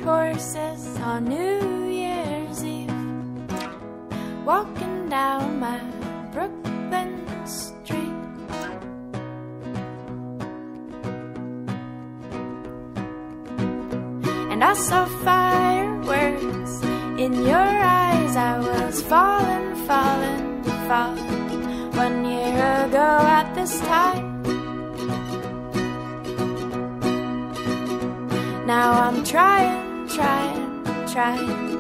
horses on New Year's Eve, walking down my Brooklyn street. And I saw fireworks in your eyes. I was falling, falling, falling 1 year ago at this time. Now I'm trying, trying, trying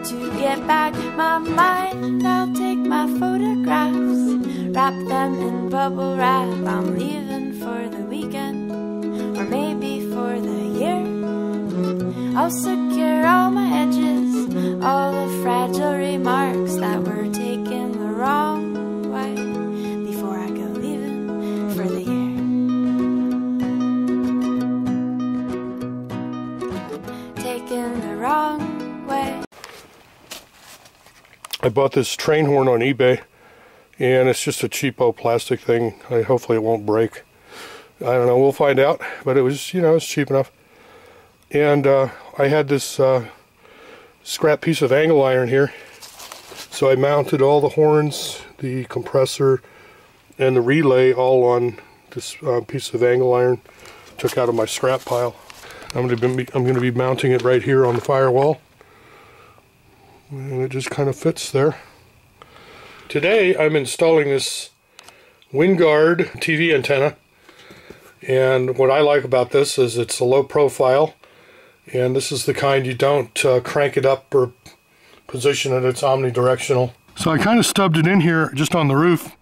to get back my mind. I'll take my photographs, wrap them in bubble wrap. I'm leaving for the weekend, or maybe for the year. I'll secure all my edges, all the fragile remarks that were taken the wrong way before I go leaving for the year. Taken the wrong way. I bought this train horn on eBay, and it's just a cheapo plastic thing. Hopefully it won't break. I don't know, we'll find out, but it was, you know, it's cheap enough. And I had this scrap piece of angle iron here, so I mounted all the horns, the compressor, and the relay all on this piece of angle iron. Took out of my scrap pile. I'm going to be mounting it right here on the firewall, and it just kind of fits there. Today I'm installing this Winegard TV antenna, and what I like about this is it's a low profile. And this is the kind you don't crank it up or position it. It's omnidirectional. So I kind of stubbed it in here just on the roof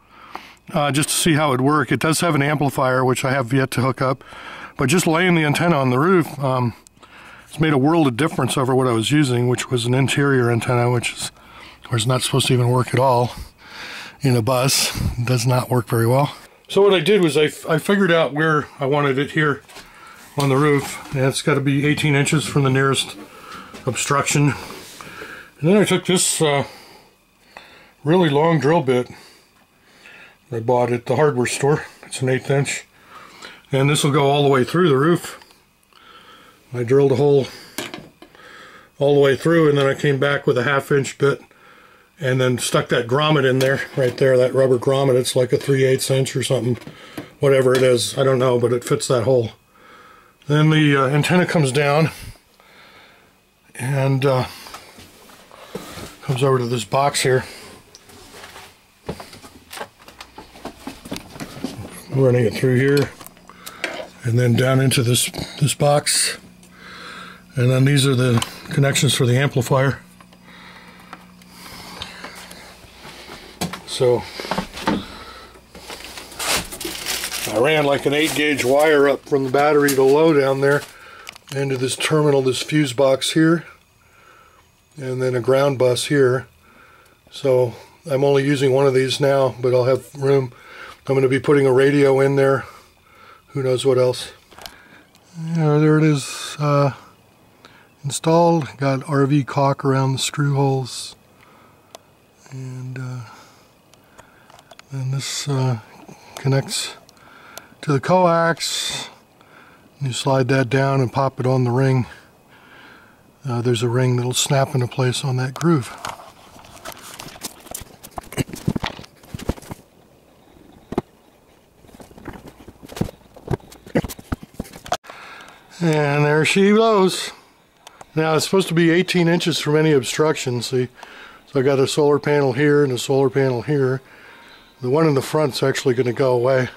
just to see how it would work. It does have an amplifier, which I have yet to hook up. But just laying the antenna on the roof, it's made a world of difference over what I was using, which was an interior antenna, which is, of course, not supposed to even work at all in a bus. It does not work very well. So what I did was I figured out where I wanted it here on the roof, and it's got to be 18 inches from the nearest obstruction. And then I took this really long drill bit I bought at the hardware store. It's an 1/8 inch, and this will go all the way through the roof. I drilled a hole all the way through, and then I came back with a 1/2 inch bit and then stuck that grommet in there, right there, that rubber grommet. It's like a 3/8 inch or something, whatever it is, I don't know, but it fits that hole. Then the antenna comes down and comes over to this box here. Running it through here and then down into this box. And then these are the connections for the amplifier. So I ran like an 8-gauge wire up from the battery to low down there into this terminal, this fuse box here, and then a ground bus here. So I'm only using one of these now, but I'll have room. I'm going to be putting a radio in there. Who knows what else. Yeah, there it is, installed. Got RV caulk around the screw holes, and then this connects to the coax. You slide that down and pop it on the ring. There's a ring that'll snap into place on that groove. And there she goes. Now it's supposed to be 18 inches from any obstruction, see? So I got a solar panel here and a solar panel here. The one in the front's actually going to go away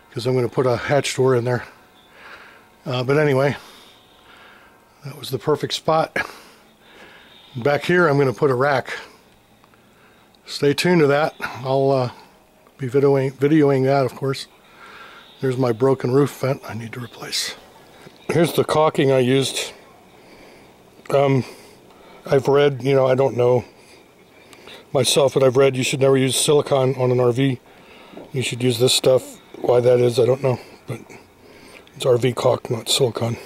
because I'm going to put a hatch door in there. But anyway, that was the perfect spot. Back here I'm going to put a rack. Stay tuned to that. I'll be videoing that, of course. There's my broken roof vent I need to replace. Here's the caulking I used. I've read, you know, I don't know myself, but I've read you should never use silicone on an RV. You should use this stuff. Why that is, I don't know, but it's RV caulk, not silicone.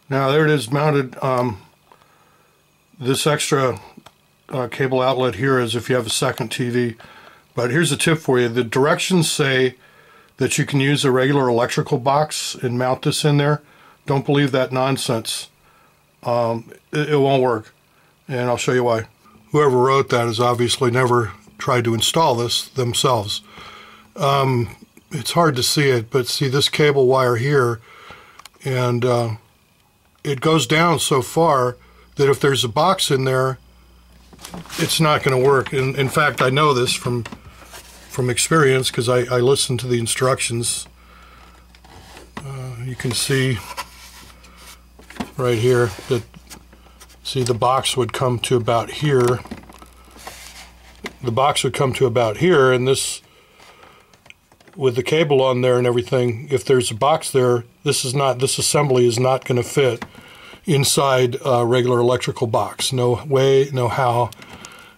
Now there it is mounted. This extra cable outlet here is if you have a second TV. But here's a tip for you. The directions say that you can use a regular electrical box and mount this in there. Don't believe that nonsense. It won't work, and I'll show you why. Whoever wrote that has obviously never tried to install this themselves. It's hard to see it, but see this cable wire here, and it goes down so far that if there's a box in there, it's not going to work. In fact, I know this from experience because I listened to the instructions. You can see right here that, see, the box would come to about here. The box would come to about here, and this, with the cable on there and everything, if there's a box there, this assembly is not going to fit inside a regular electrical box. No way, no how.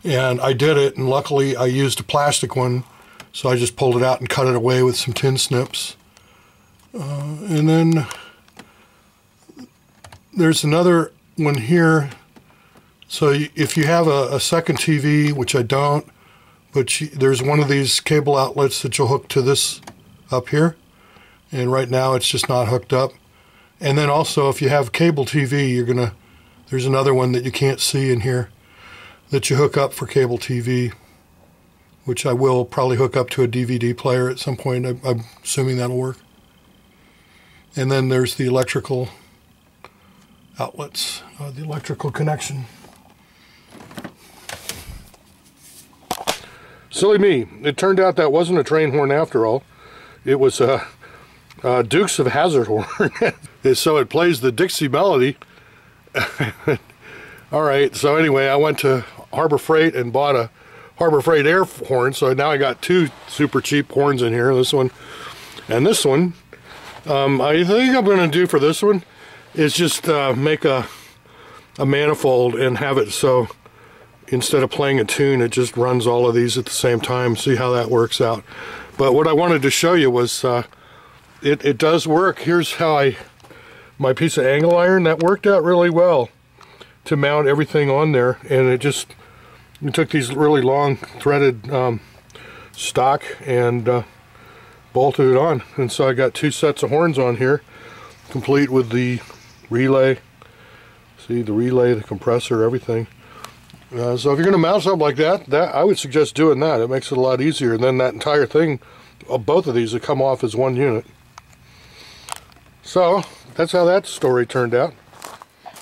And I did it, and luckily I used a plastic one, so I just pulled it out and cut it away with some tin snips. And then there's another one here. So if you have a second TV, which I don't, but there's one of these cable outlets that you'll hook to this up here, and right now it's just not hooked up. And then also, if you have cable TV, there's another one that you can't see in here that you hook up for cable TV, which I will probably hook up to a DVD player at some point. I'm assuming that'll work. And then there's the electrical outlets, the electrical connection. Silly me. It turned out that wasn't a train horn after all. It was a Dukes of Hazzard horn. So it plays the Dixie melody. All right, so anyway, I went to Harbor Freight and bought a Harbor Freight air horn, so now I got two super cheap horns in here, this one and this one. I think I'm going to do for this one is just make a manifold and have it so instead of playing a tune, it just runs all of these at the same time. See how that works out. But what I wanted to show you was it does work. Here's how my piece of angle iron, that worked out really well to mount everything on there, and it took these really long threaded stock and bolted it on. And so I got two sets of horns on here, complete with the relay. See the relay, the compressor, everything. So if you're going to mount something like that, I would suggest doing that. It makes it a lot easier. And then that entire thing, both of these, will come off as one unit. So that's how that story turned out.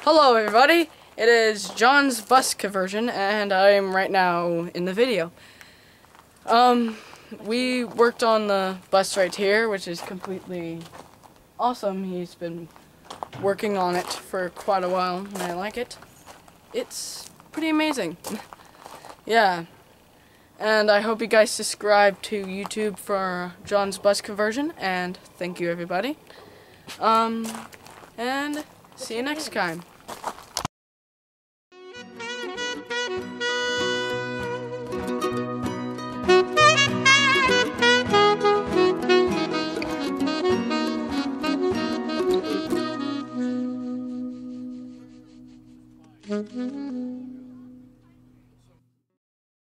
Hello everybody, it is John's bus conversion, and I'm right now in the video. We worked on the bus right here, which is completely awesome. He's been working on it for quite a while, and I like it. It's pretty amazing. Yeah. And I hope you guys subscribe to YouTube for John's bus conversion, and thank you everybody. And see you next time. Mm-hmm.